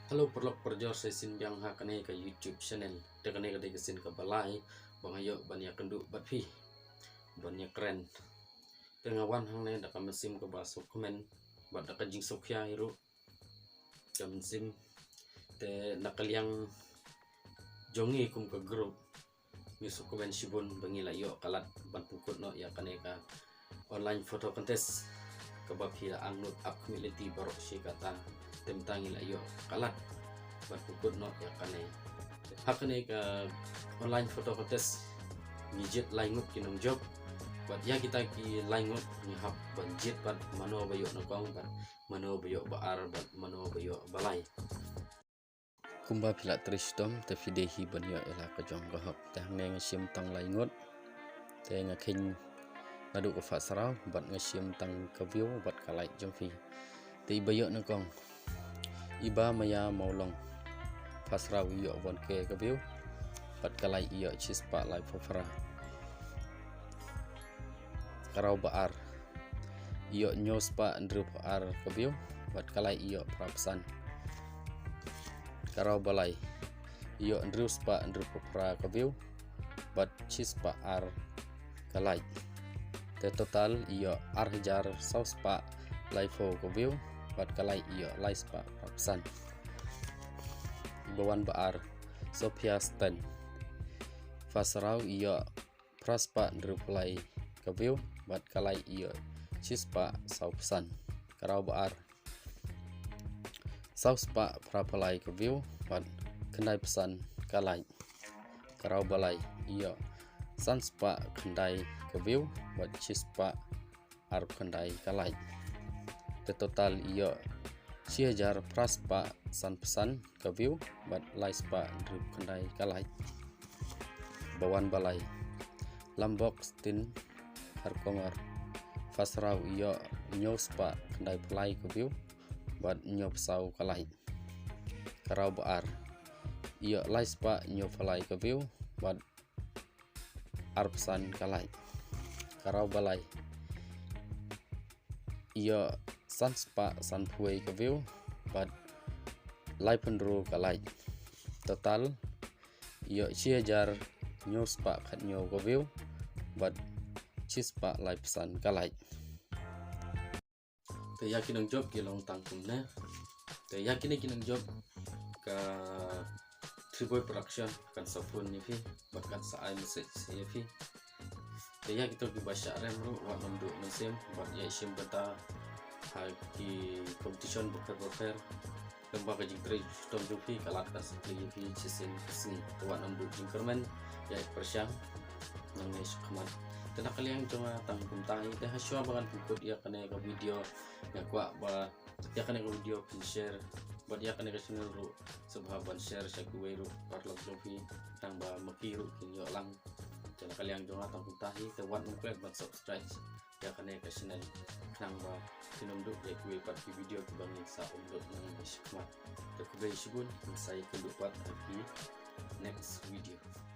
Halo perlok perjor sesin yang hakane ke YouTube channel dekane ke dekesin ke balai bangayo banyak kenduk batfi banyak keren tengawan hang ne dak mesim ke basuk komen bat dak jing sokya iru jam sim te nakaliang jongi kum ke grup misuk komen sibun bangila yo kalat ban pukut no ya kane ka online photo contest ke bapi angnut up community barok si kata tentang ila yo kalat ban pukut no ya kane hakane ka online photo contest nijit laingut kinong job buat ya kita ki laingut ni hap banjit ban mano bayo no kong ban mano bayo baar ban mano bayo balai kumba pila tristom te fidehi ban yo ela ka jong gahap te hang ngasim tang laingut te ngakin ngadu ko fasarau bat ngasim tang ka view bat kalai jomfi te bayo no kong iba maya maulong fasarau yo bon ke ka view bat kalai yo chispa lai fofara karau baar iyo nyos pa ndrup ar kabiu bat kalai iyo prapsan karau balai iyo ndrus pa ndrup pra kabiu bat chis pa ar kalai te total iyo arjar saus pa laifo kabiu bat kalai iyo lais pa prapsan bawan baar Sophia Stan fasarau iyo praspa ndrup lai kabiu bat kalai iyo chispa sausan karau baar sauspa prapalai kabiu bat kendai pesan kalai karau balai iyo sanspa kendai kabiu bat chispa ar kendai kalai te total iyo siajar praspa san pesan kabiu bat laispa drup kendai kalai bawan balai lambok stin harkongor fasrau iyo nyospa kendai pelai kabiu bat nyopsau kalai karau baar iyo laispa nyopalai kabiu bat arpsan kalai karau balai iyo sanspa sanpuei kabiu bat laipendro kalai total iyo ciajar nyospa khatnyo kabiu bat chispa laipsan kalai te yakin ang job kilong tangkum na te yakin ang job ka Triboy production kan sapun ni fi bakat sa ay message ni fi te yak ito ki basya rem ro wa namdu mesim bat ya isim bata ki competition boker lembaga jingtri tom jufi kalat ka sakli fi chisin kesni wa namdu jingkermen ya persyang nang nes khamat tena kaliang cuma tangkum tahi dah haswa bangan pukut ya kena ke video ya kuat ba ya kena ke video pin share buat ya kena ke channel ru sebahaban share syakui ru parlok jofi tang ba makiru kin yo lang tena kaliang cuma tangkum tahi te wan muklet bat subscribe ya kena ke channel tang ba tinunduk ya kuai pat video ke bangin sa upload nang hikmat te kubai shibun saya kedua pat di next video.